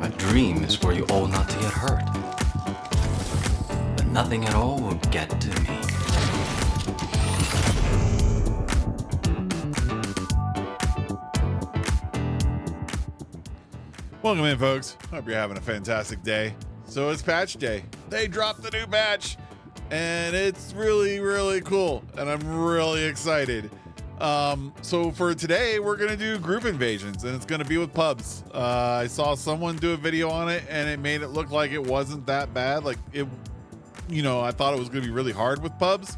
A dream is for you all not to get hurt. But nothing at all will get to me. Welcome in, folks. Hope you're having a fantastic day. So it's patch day. They dropped the new patch, and it's really, really cool, and I'm really excited. So for today, we're gonna do group invasions, and it's gonna be with pubs. I saw someone do a video on it, and it made it look like it wasn't that bad. Like it, you know, I thought it was gonna be really hard with pubs.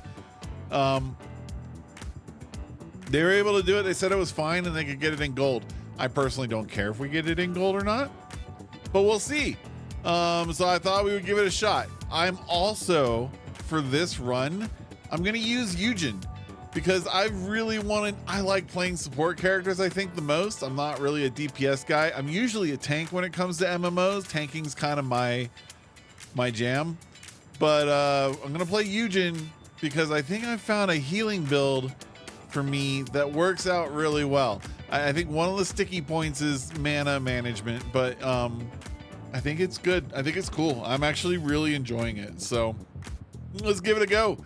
They were able to do it. They said it was fine, and they could get it in gold. I personally don't care if we get it in gold or not, but we'll see. So I thought we would give it a shot. I'm also, for this run, I'm gonna use Yujin because I like playing support characters, I think, the most. I'm not really a DPS guy. I'm usually a tank when it comes to MMOs. Tanking's kind of my jam. But I'm gonna play Yujin because I think I found a healing build for me that works out really well. I think one of the sticky points is mana management, but I think it's good. I think it's cool. I'm actually really enjoying it. So let's give it a go.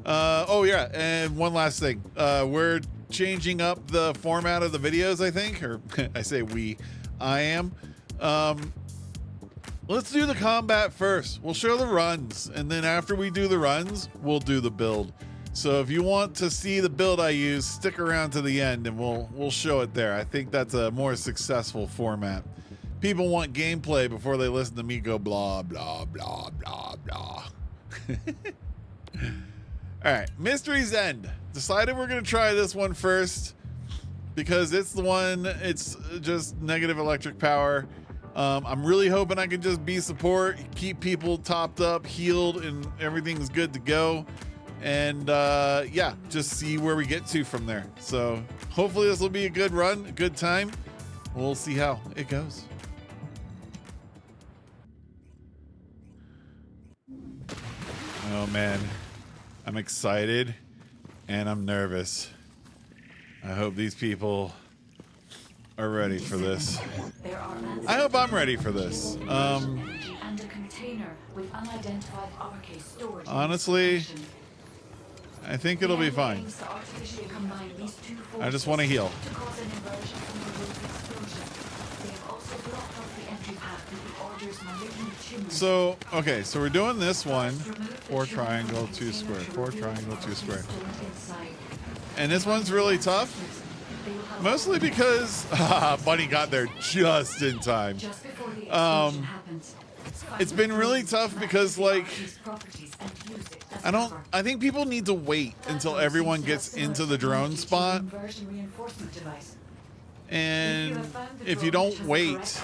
Oh yeah, and one last thing. We're changing up the format of the videos, I think, or I say I am. Let's do the combat first. We'll show the runs, and then after we do the runs, we'll do the build. So if you want to see the build I use, stick around to the end and we'll show it there. I think that's a more successful format. People want gameplay before they listen to me go blah, blah, blah, blah, blah. All right, Mystery's End. Decided we're gonna try this one first because it's the one, it's just negative electric power. I'm really hoping I can just be support, keep people topped up, healed, and everything's good to go. And yeah, just see where we get to from there. So hopefully this will be a good run, a good time. We'll see how it goes. Oh man, I'm excited and I'm nervous. I hope these people are ready for this. I hope I'm ready for this. Honestly, I think it'll be fine. I just want to heal. So, okay, so we're doing this one. 4 triangle, 2 square. 4 triangle, 2 square. And this one's really tough. Mostly because Bunny got there just in time. It's been really tough because, like, I think people need to wait until everyone gets into the drone spot. And if you don't wait,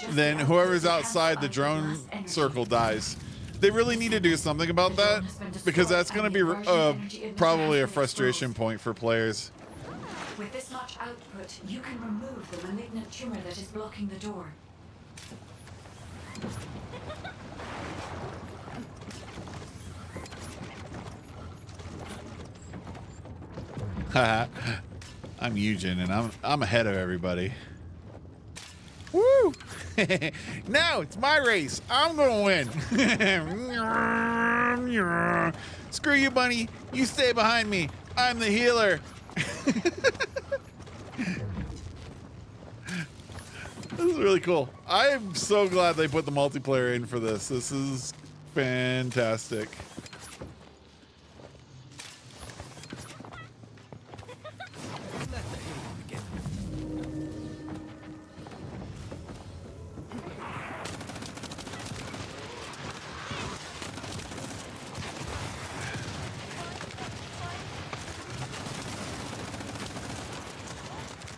then whoever's outside the drone circle dies. They really need to do something about that because that's going to be probably a frustration point for players. With this much output, you can remove the malignant tumor that is blocking the door. I'm Yujin, and I'm ahead of everybody. Woo! Now it's my race. I'm gonna win. Screw you, Bunny. You stay behind me. I'm the healer. This is really cool. I am so glad they put the multiplayer in for this. This is fantastic.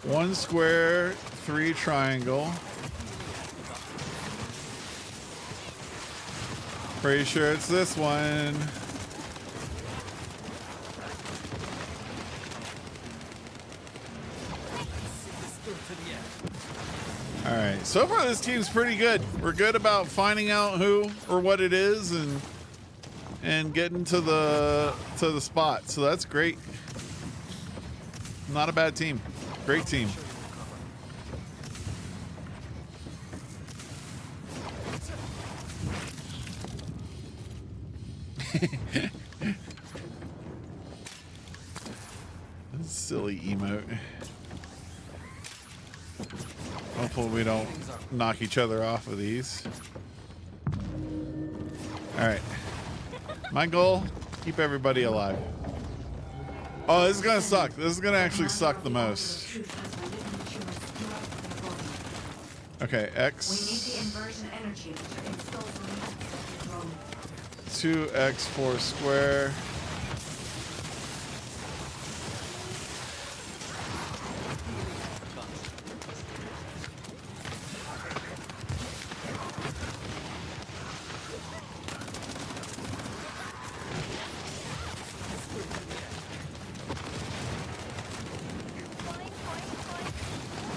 One square, 3 triangle. Pretty sure it's this one. All right, so far this team's pretty good. We're good about finding out who or what it is, and and getting to the spot. So that's great. Not a bad team. Great team. Silly emote. Hopefully we don't knock each other off of these. All right. My goal, keep everybody alive. Oh, this is gonna suck. This is gonna actually suck the most. Okay, X. 2x4 square.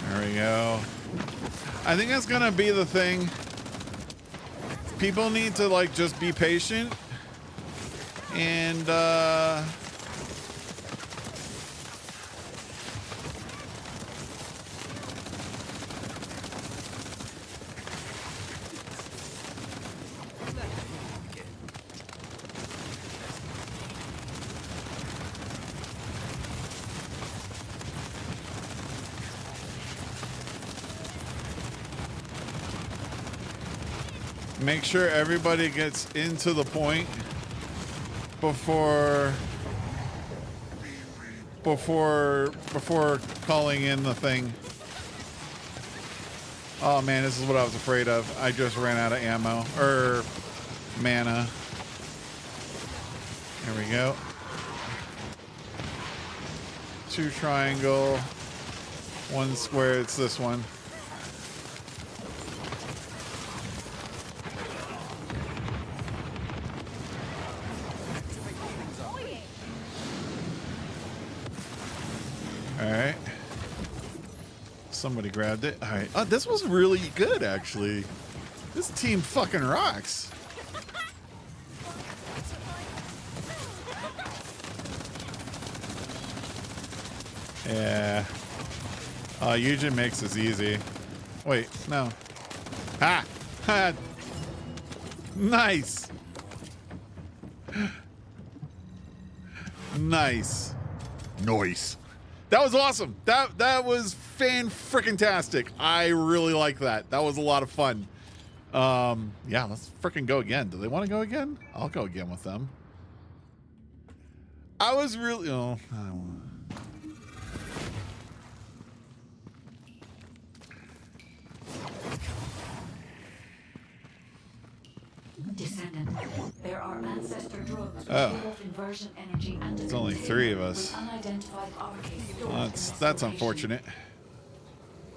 There we go. I think that's gonna be the thing. People need to like just be patient and make sure everybody gets into the point before calling in the thing. Oh man, this is what I was afraid of. I just ran out of ammo or mana. There we go. 2 triangle, 1 square. It's this one. All right. Somebody grabbed it. All right. Oh, this was really good, actually. This team fucking rocks. Yeah. Yujin makes this easy. Wait, no. Ha! Ha! Nice. Nice. Nice. That was awesome. That was fan-frickin-tastic. I really like that. That was a lot of fun. Yeah, let's frickin' go again. Do they want to go again? I'll go again with them. I was really... Oh, I don't want to. Descendant, there are ancestor drones with Oh. both inversion energy and It's only 3 of us. with unidentified arcades stored Well, in this that's location. unfortunate.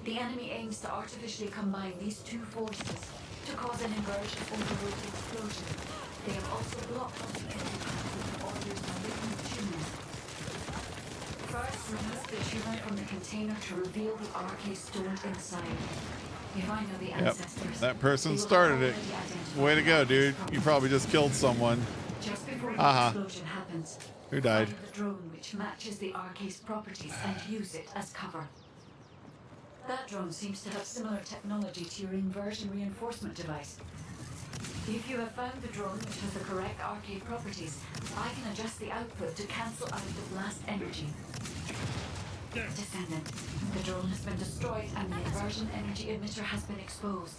The enemy aims to artificially combine these two forces to cause an inversion overload explosion. They have also blocked off the entry path with orders on malignant tumors. First, remove the tumor from the container to reveal the arcade stored inside. If I know the Yep. ancestors, That person they will started it. already identify Way to the go, arcade's dude. You properties. probably just killed someone. Just before the Uh-huh. explosion happens, Who died? find the drone which matches the arcade's properties and use it as cover. That drone seems to have similar technology to your inversion reinforcement device. If you have found the drone which has the correct arcade properties, I can adjust the output to cancel out the blast energy. Descendant, the drone has been destroyed and the inversion energy emitter has been exposed.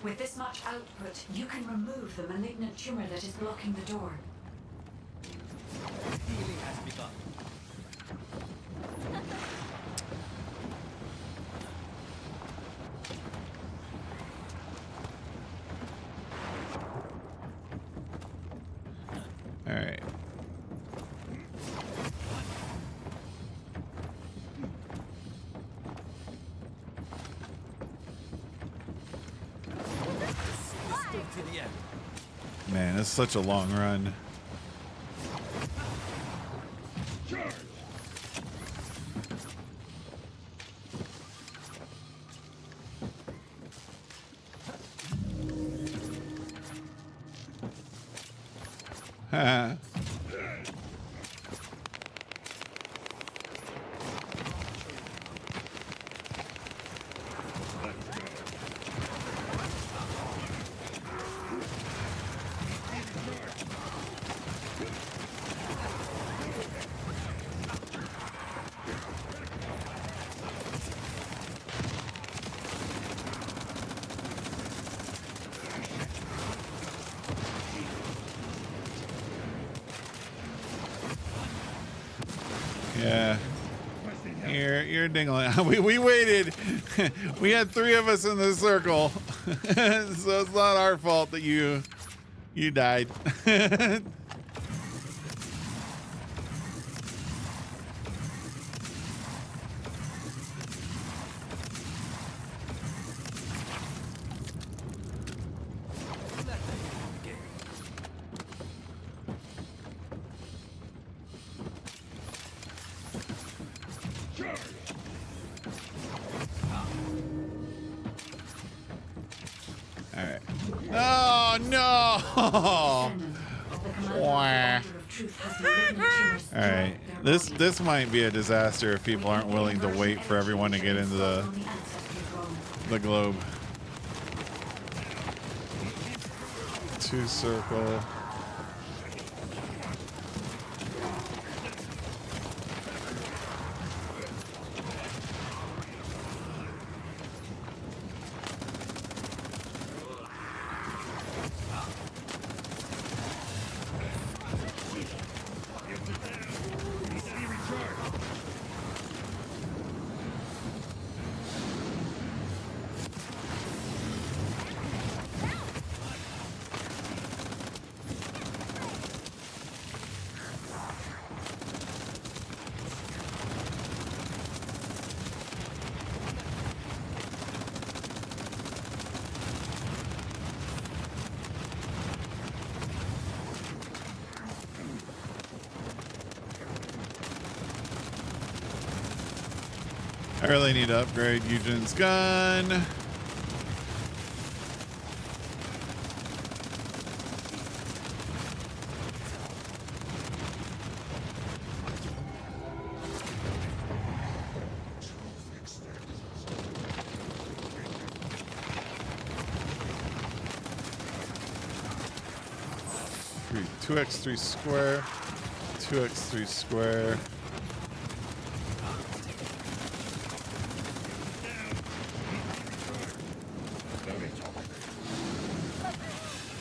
With this much output, you can remove the malignant tumor that is blocking the door. Healing has begun. All right. To the end. Man, it's such a long run. Yeah. You're dingling. We waited. We had 3 of us in the circle. So it's not our fault that you died. Alright. Oh no! Wah. Alright. This might be a disaster if people aren't willing to wait for everyone to get into the globe. 2 circle. I really need to upgrade Yujin's gun. Two x3 square, 2x3 square.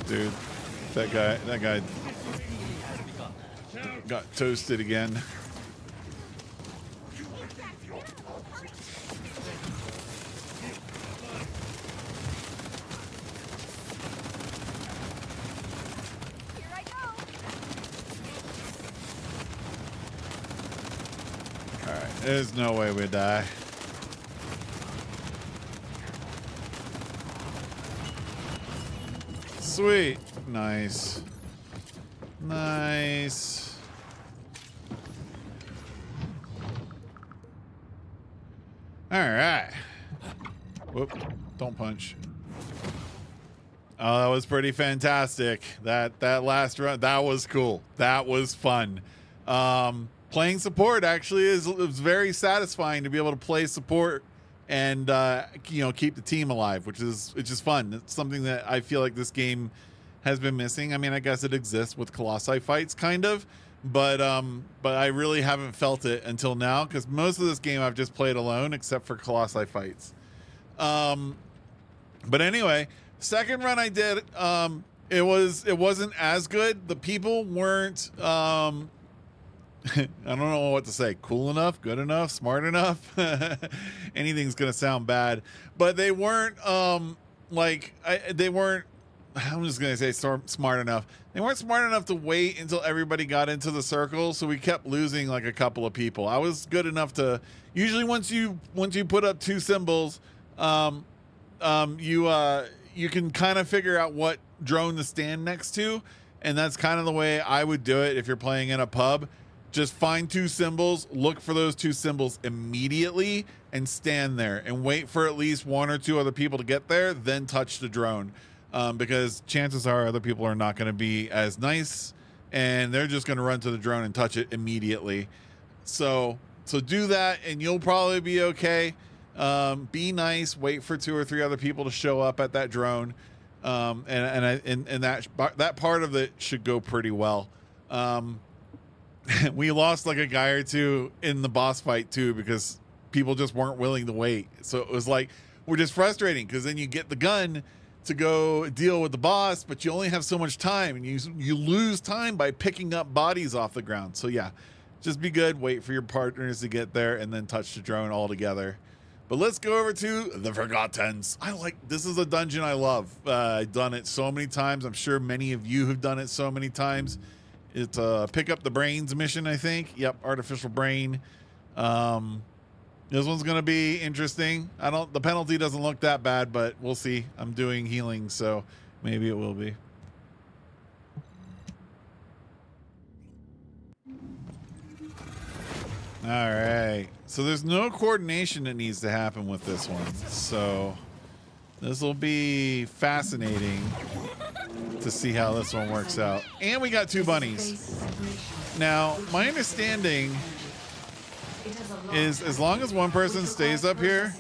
Dude, that guy got toasted again. All right, there's no way we die. Sweet. Nice. Nice. All right. Whoop. Don't punch. Oh, that was pretty fantastic. That last run, that was cool. That was fun. Playing support actually is very satisfying to be able to play support and keep the team alive, which is fun. It's something that I feel like this game has been missing. I mean, I guess it exists with Colossi fights, kind of, but I really haven't felt it until now, because most of this game I've just played alone, except for Colossi fights. But anyway, second run I did, it wasn't as good. The people weren't. I don't know what to say. Cool enough, good enough, smart enough. Anything's gonna sound bad, but they weren't they weren't. I'm just gonna say smart enough. They weren't smart enough to wait until everybody got into the circle, so we kept losing like a couple of people. I was good enough to usually once you put up 2 symbols, you can kind of figure out what drone to stand next to, and that's kind of the way I would do it if you're playing in a pub. Just find 2 symbols, look for those 2 symbols immediately, and stand there and wait for at least 1 or 2 other people to get there, then touch the drone. Because chances are other people are not going to be as nice and they're just going to run to the drone and touch it immediately. So do that, and you'll probably be okay. Be nice. Wait for 2 or 3 other people to show up at that drone, and that part of it should go pretty well. We lost like a guy or two in the boss fight too because people just weren't willing to wait. So it was like, we're just frustrating because then you get the gun to go deal with the boss, but you only have so much time, and you lose time by picking up bodies off the ground. So yeah, just be good. Wait for your partners to get there and then touch the drone all together. But let's go over to the Forgottense. This is a dungeon I love. I've done it so many times. I'm sure many of you have done it so many times. It's a pick up the brains mission, I think. Yep, artificial brain. This one's gonna be interesting. The penalty doesn't look that bad, but we'll see. I'm doing healing, so maybe it will be. All right. So there's no coordination that needs to happen with this one. So this will be fascinating to see how this one works out. And we got 2 bunnies. Now, my understanding is as long as one person stays up here,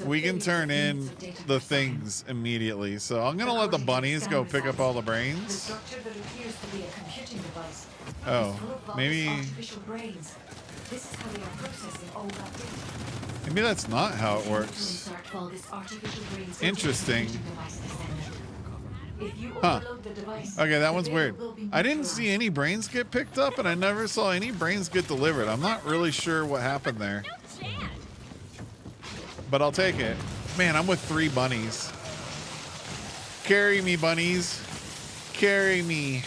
we can turn in the things immediately. So I'm going to let the bunnies go pick up all the brains. Oh, maybe that's not how it works. Interesting. Huh. Okay, that one's weird. I didn't see any brains get picked up, and I never saw any brains get delivered. I'm not really sure what happened there. But I'll take it. Man, I'm with 3 bunnies. Carry me, bunnies. Carry me.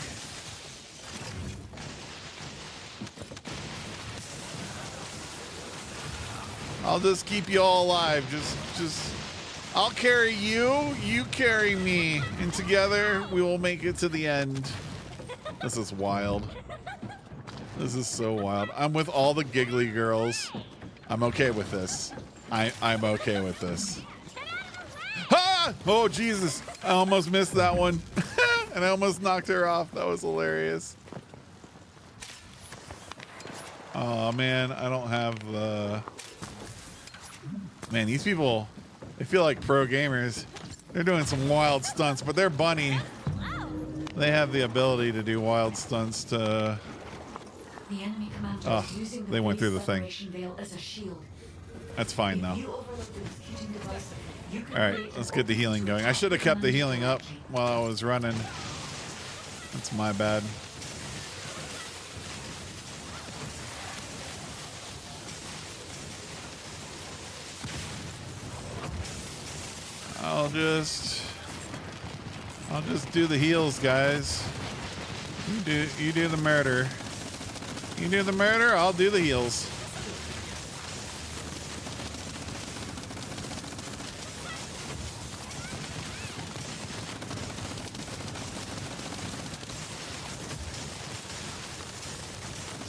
I'll just keep you all alive. Just I'll carry you, you carry me, and together we will make it to the end. This is wild. This is so wild. I'm with all the giggly girls. I'm okay with this. I'm okay with this. Ah! Oh, Jesus. I almost missed that one. And I almost knocked her off. That was hilarious. Oh, man. I don't have the... Man, these people, they feel like pro gamers. They're doing some wild stunts, but they're bunny. They have the ability to do wild stunts to... The enemy commander is using the they went through the thing. veil as a shield. That's fine, though. If you overlook the mosquitoing device, you can All right, create let's a get the healing going. I should have kept the healing up while I was running. That's my bad. I'll just do the heals, guys. You do the murder. You do the murder, I'll do the heals.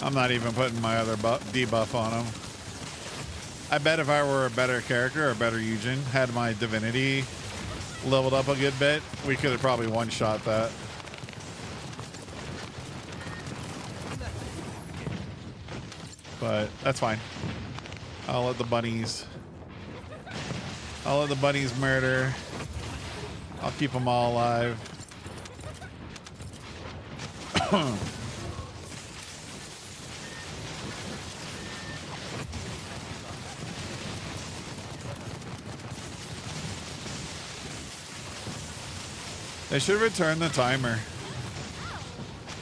I'm not even putting my other debuff on him. I bet if I were a better character, or a better Yujin, had my divinity leveled up a good bit, we could have probably one-shot that. But that's fine. I'll let the bunnies murder. I'll keep them all alive. They should return the timer.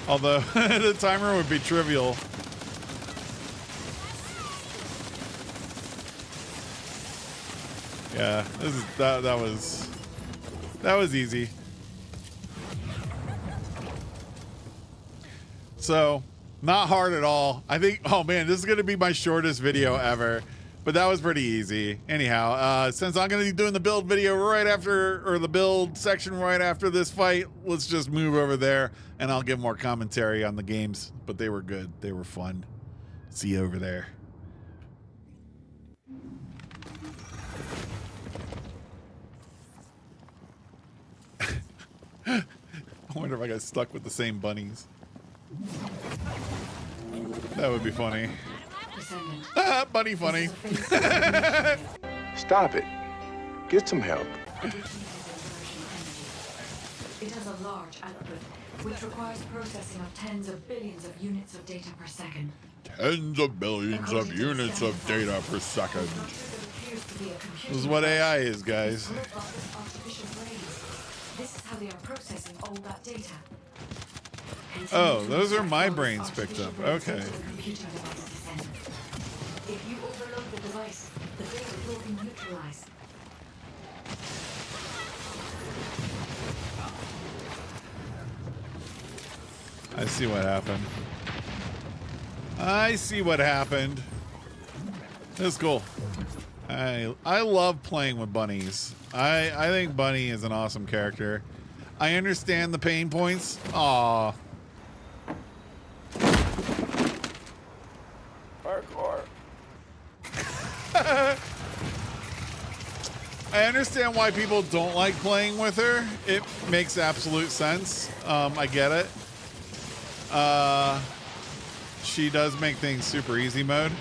Although the timer would be trivial. Yeah, that was easy. So, not hard at all. I think, oh man, this is gonna be my shortest video ever. But that was pretty easy. Anyhow, since I'm going to be doing the build video right after, or the build section right after this fight, let's just move over there and I'll give more commentary on the games. But they were good. They were fun. See you over there. I wonder if I got stuck with the same bunnies. That would be funny. Descendant. Ah, bunny funny. This is a phase of Stop it. Get some help. addiction to inversion energy. It has a large output, which requires processing of tens of billions of units of data per second. Tens of billions of units of data per second. This is what AI is, guys. This is how they are processing all that data. Oh, those are my brains picked up. Okay. If you overload the device, the data will be neutralized. I see what happened. I see what happened. That's cool. I love playing with bunnies. I think Bunny is an awesome character. I understand the pain points. Aw. Parkour. I understand why people don't like playing with her. It makes absolute sense. I get it. She does make things super easy mode.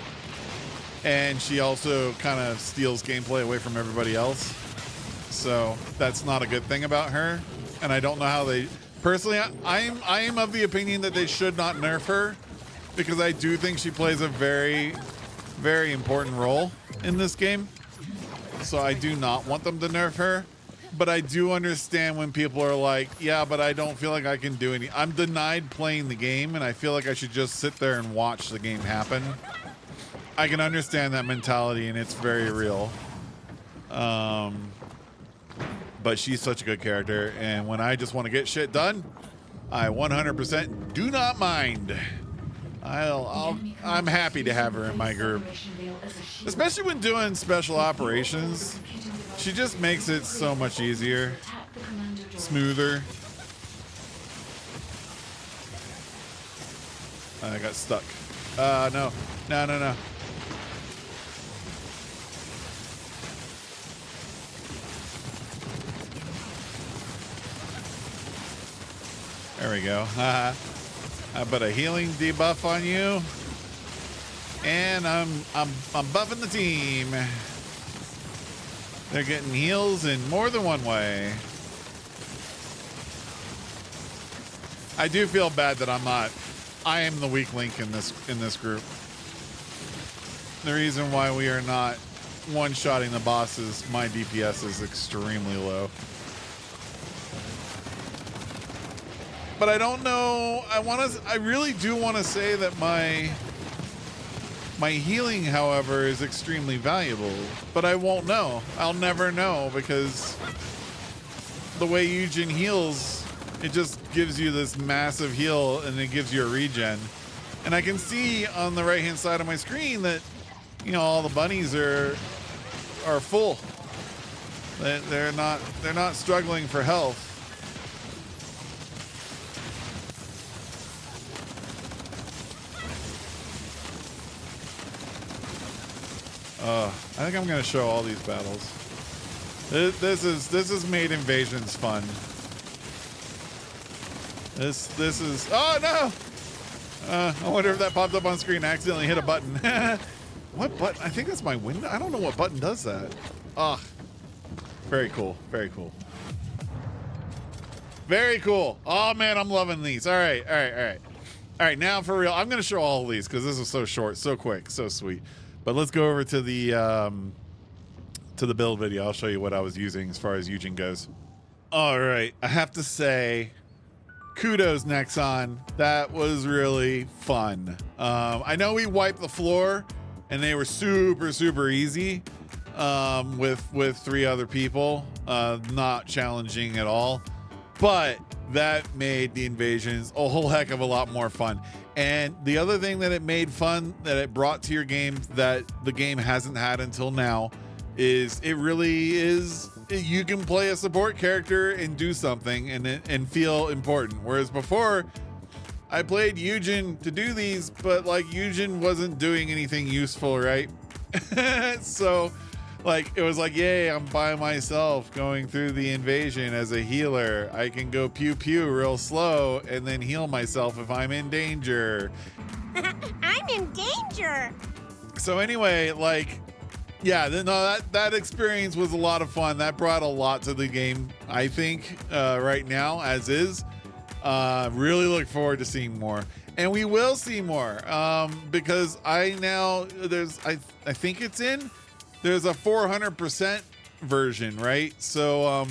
And she also kind of steals gameplay away from everybody else. So that's not a good thing about her. And I don't know how they... Personally, I am of the opinion that they should not nerf her. Because I do think she plays a very, very important role in this game. So I do not want them to nerf her. But I do understand when people are like, yeah, but I don't feel like I can do any... I'm denied playing the game, and I feel like I should just sit there and watch the game happen. I can understand that mentality, and it's very real. But she's such a good character, and when I just want to get shit done, I 100% do not mind. I'm happy to have her in my group. Especially when doing special operations. She just makes it so much easier. Smoother. I got stuck. No. No. There we go. I put a healing debuff on you, and I'm buffing the team. They're getting heals in more than one way. I do feel bad that I am the weak link in this group. The reason why we are not one-shotting the bosses, my DPS is extremely low. But I don't know. I really do want to say that my healing, however, is extremely valuable. But I won't know. I'll never know because the way Yujin heals, it just gives you this massive heal and it gives you a regen. And I can see on the right-hand side of my screen that, you know, all the bunnies are full. They're not struggling for health. I think I'm gonna show all these battles. This is made invasions fun. This is, oh no! I wonder if that popped up on screen. I accidentally hit a button. What button? I think that's my window. I don't know what button does that. Ah, very cool. Very cool. Very cool. Oh man, I'm loving these. All right. All right, now for real, I'm gonna show all of these because this is so short, so quick, so sweet. But let's go over to the build video. I'll show you what I was using as far as Yujin goes. All right, I have to say, kudos Nexon. That was really fun. I know we wiped the floor, and they were super easy with 3 other people, not challenging at all. But that made the invasions a whole heck of a lot more fun. And the other thing that it made fun, that it brought to your game that the game hasn't had until now, is it really is, you can play a support character and do something and feel important. Whereas before, I played Yujin to do these, but like Yujin wasn't doing anything useful, right? So Like, it was like, yay, I'm by myself going through the invasion as a healer. I can go pew pew real slow and then heal myself if I'm in danger. I'm in danger. So anyway, like, yeah, no, that experience was a lot of fun. That brought a lot to the game, I think, right now, as is. Really look forward to seeing more. And we will see more, because I think it's in. There's a 400% version, right? So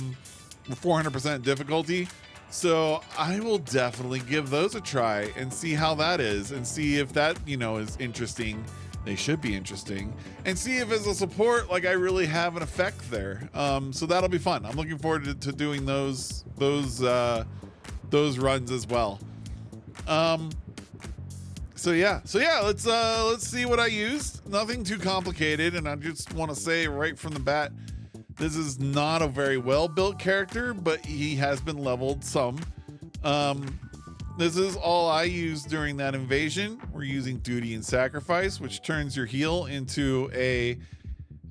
400% difficulty. So I will definitely give those a try and see how that is, and see if that, is interesting. They should be interesting, and see if as a support, like, I really have an effect there. So that'll be fun. I'm looking forward to doing those runs as well. So yeah, let's see what I used. Nothing too complicated, and I just want to say right from the bat, this is not a very well built character, but he has been leveled some. This is all I used during that invasion. We're using Duty and Sacrifice, which turns your heal into a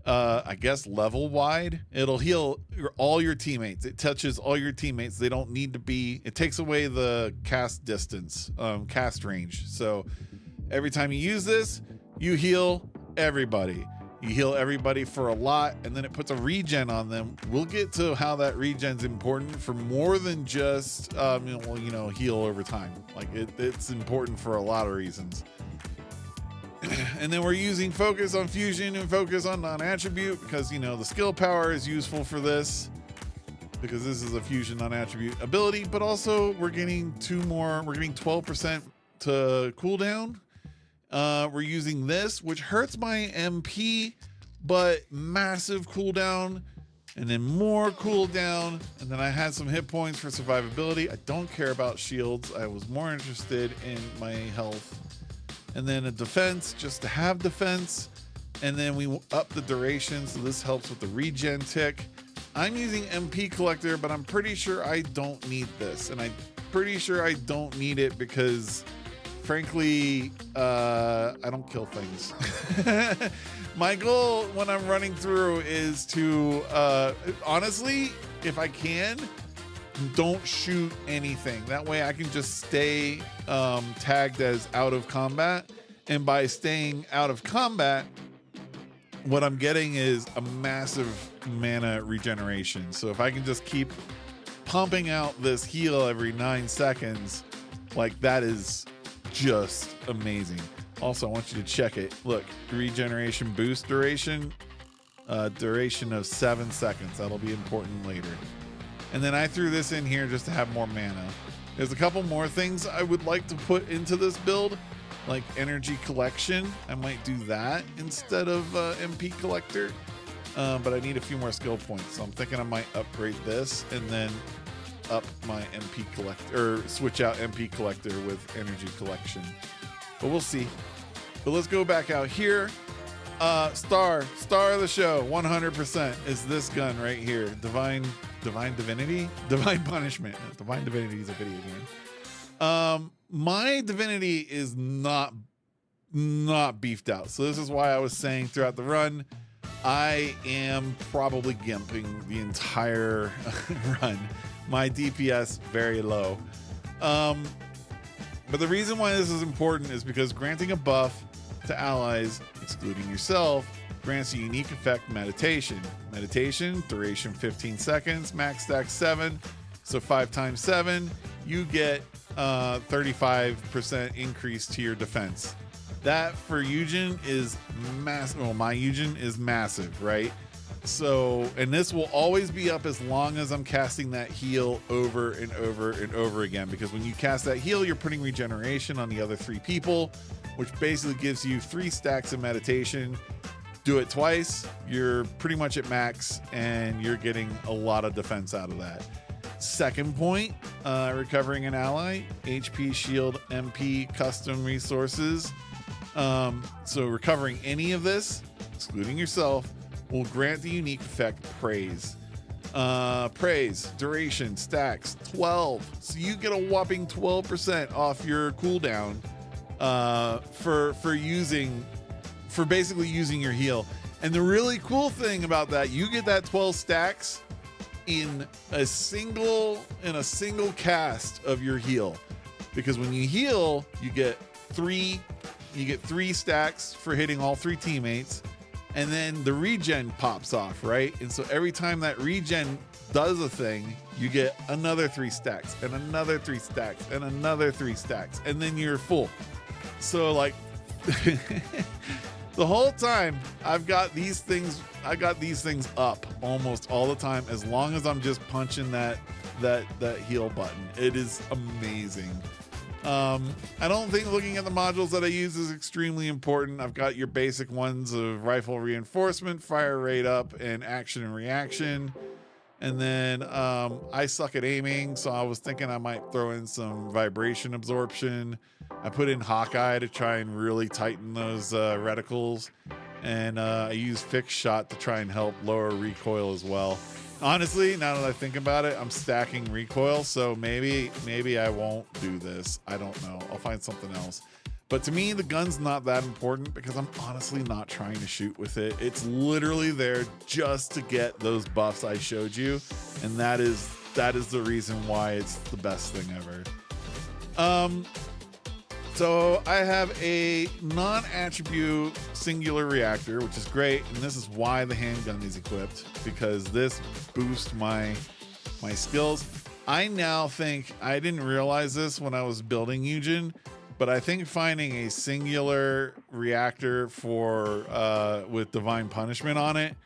I guess level wide. It'll heal all your teammates. It touches all your teammates. They don't need to be, it takes away the cast distance, cast range. So every time you use this, you heal everybody. You heal everybody for a lot, and then it puts a regen on them. We'll get to how that regen's important for more than just heal over time. Like, it's important for a lot of reasons. And then we're using focus on fusion and focus on non-attribute because, the skill power is useful for this, because this is a fusion non-attribute ability, but also we're getting 12% to cooldown. We're using this, which hurts my MP, but massive cooldown, and then more cooldown, and then I had some hit points for survivability. I don't care about shields. I was more interested in my health. And then a defense, just to have defense. And then we up the duration, so this helps with the regen tick. I'm using MP collector, but I'm pretty sure I don't need this. And I'm pretty sure I don't need it because, frankly, I don't kill things. My goal when I'm running through is to, honestly, if I can, don't shoot anything. That way I can just stay tagged as out of combat. And by staying out of combat, what I'm getting is a massive mana regeneration. So if I can just keep pumping out this heal every 9 seconds, like, that is just amazing. Also, I want you to check it. Look, regeneration boost duration of 7 seconds. That'll be important later. And then I threw this in here just to have more mana. There's a couple more things I would like to put into this build, like energy collection. I might do that instead of MP collector, but I need a few more skill points. So I'm thinking I might upgrade this and then up my MP collector, or switch out MP collector with energy collection. But we'll see. But let's go back out here. Star of the show, 100% is this gun right here. Divine Divinity? Divine Punishment. Divine Divinity is a video game. My divinity is not beefed out. So this is why I was saying throughout the run, I am probably gimping the entire run. My DPS very low. But the reason why this is important is because granting a buff to allies, excluding yourself, grants a unique effect, meditation. Meditation, duration 15 seconds, max stack 7. So 5 times 7, you get 35% increase to your defense. That for Yujin is massive. Well, my Yujin is massive, right? So, and this will always be up as long as I'm casting that heal over and over and over again, because when you cast that heal, you're putting regeneration on the other 3 people, which basically gives you 3 stacks of meditation. Do it twice, you're pretty much at max, and you're getting a lot of defense out of that. Second point, recovering an ally, HP, shield, MP, custom resources. So recovering any of this, excluding yourself, will grant the unique effect Praise. Praise, duration, stacks, 12. So you get a whopping 12% off your cooldown for for basically using your heal. And the really cool thing about that, you get that 12 stacks in a single cast of your heal, because when you heal, you get three stacks for hitting all 3 teammates, and then the regen pops off, right? And so every time that regen does a thing, you get another 3 stacks and another 3 stacks and another 3 stacks, and then you're full. So like the whole time I've got these things up almost all the time, as long as I'm just punching that heal button. It is amazing. I don't think looking at the modules that I use is extremely important. I've got your basic ones of rifle reinforcement, fire rate up, and action and reaction. And then I suck at aiming, so I was thinking I might throw in some vibration absorption. I put in Hawkeye to try and really tighten those reticles. And I use fixed shot to try and help lower recoil as well. Honestly, now that I think about it, I'm stacking recoil, so maybe I won't do this. I don't know. I'll find something else. But to me, the gun's not that important because I'm honestly not trying to shoot with it. It's literally there just to get those buffs I showed you, and that is the reason why it's the best thing ever. So I have a non-attribute singular reactor, which is great, and this is why the handgun is equipped, because this boosts my skills. I now think, I didn't realize this when I was building Yujin, but I think finding a singular reactor for with divine punishment on it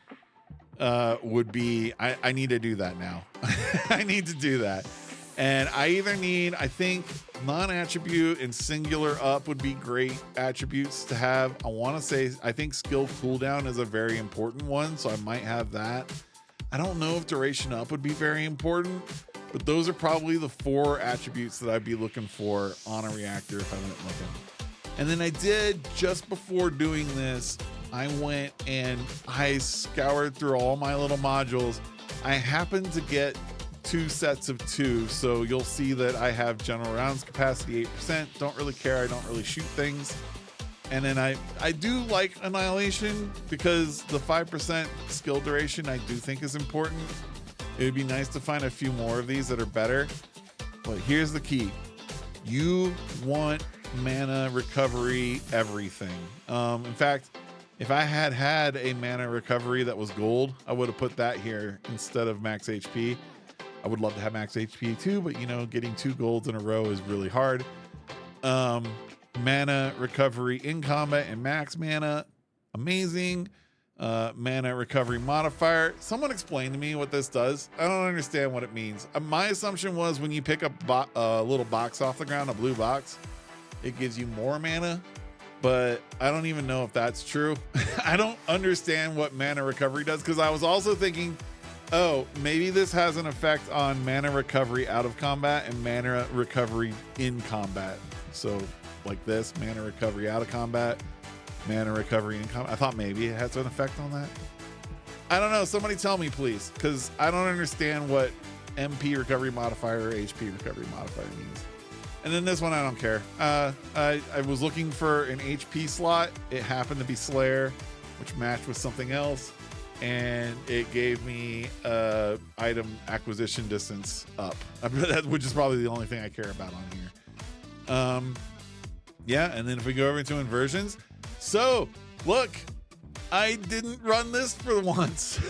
would be, I need to do that now. I need to do that. And I either need, I think non-attribute and singular up would be great attributes to have. I want to say, I think skill cooldown is a very important one, so I might have that. I don't know if duration up would be very important, but those are probably the 4 attributes that I'd be looking for on a reactor if I went looking. And then I did, just before doing this, I went and I scoured through all my little modules. I happened to get 2 sets of 2, so you'll see that I have general rounds capacity 8%. Don't really care, I don't really shoot things. And then I do like Annihilation because the 5% skill duration I do think is important. It would be nice to find a few more of these that are better. But here's the key. You want mana recovery everything. In fact, if I had a mana recovery that was gold, I would have put that here instead of max HP. I would love to have max HP too, but you know, getting 2 golds in a row is really hard. Mana recovery in combat and max mana, amazing. Mana recovery modifier. Someone explain to me what this does. I don't understand what it means. My assumption was when you pick up a little box off the ground, a blue box, it gives you more mana, but I don't even know if that's true. I don't understand what mana recovery does, because I was also thinking, oh, maybe this has an effect on mana recovery out of combat and mana recovery in combat. So like this, mana recovery out of combat, mana recovery in combat. I thought maybe it has an effect on that. I don't know. Somebody tell me, please, because I don't understand what MP recovery modifier or HP recovery modifier means. And then this one, I don't care. I was looking for an HP slot. It happened to be Slayer, which matched with something else. And it gave me item acquisition distance up, which is probably the only thing I care about on here. Yeah, and then if we go over into inversions. So, look, I didn't run this for once.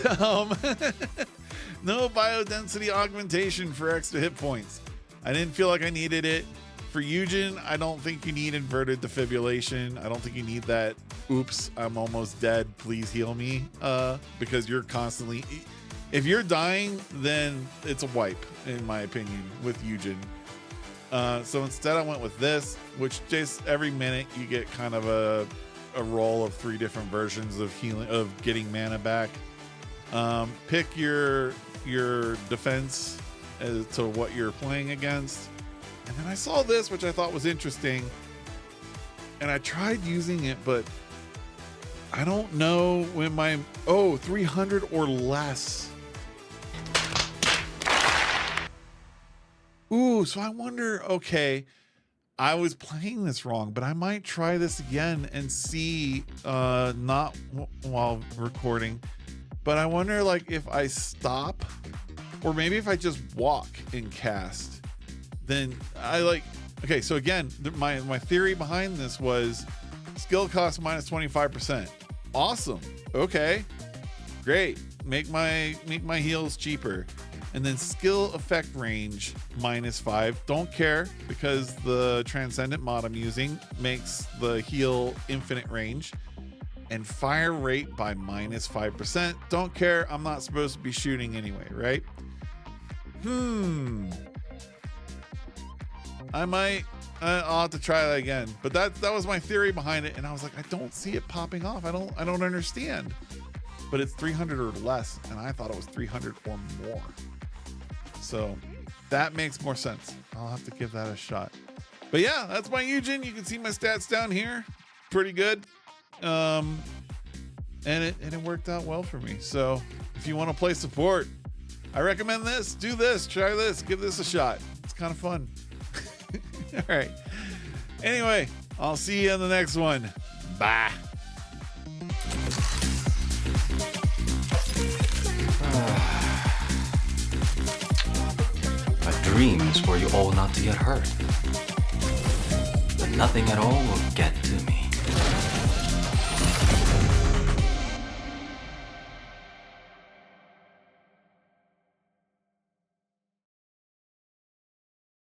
No biodensity augmentation for extra hit points. I didn't feel like I needed it. For Yujin, I don't think you need inverted defibrillation. I don't think you need that, oops, I'm almost dead, please heal me, because you're constantly, if you're dying, then it's a wipe, in my opinion, with Yujin. So instead I went with this, which just every minute you get kind of a roll of 3 different versions of healing, of getting mana back. Pick your defense as to what you're playing against. And then I saw this, which I thought was interesting, and I tried using it, but I don't know when 300 or less. Ooh, so I wonder, okay, I was playing this wrong, but I might try this again and see, not while recording, but I wonder like if I stop or maybe if I just walk and cast, then I like, okay. So again, my theory behind this was skill cost minus 25%. Awesome. Okay, great. Make my heals cheaper. And then skill effect range -5. Don't care because the transcendent mod I'm using makes the heal infinite range. And fire rate by -5%. Don't care. I'm not supposed to be shooting anyway, right? I'll have to try that again. But that was my theory behind it, and I was like, I don't see it popping off. I don't understand. But it's 300 or less, and I thought it was 300 or more. So that makes more sense. I'll have to give that a shot. But yeah, that's my Yujin. You can see my stats down here. Pretty good. And it worked out well for me. So if you want to play support, I recommend this. Do this. Try this. Give this a shot. It's kind of fun. All right. Anyway, I'll see you in the next one. Bye. A dream is for you all not to get hurt. But nothing at all will get to me.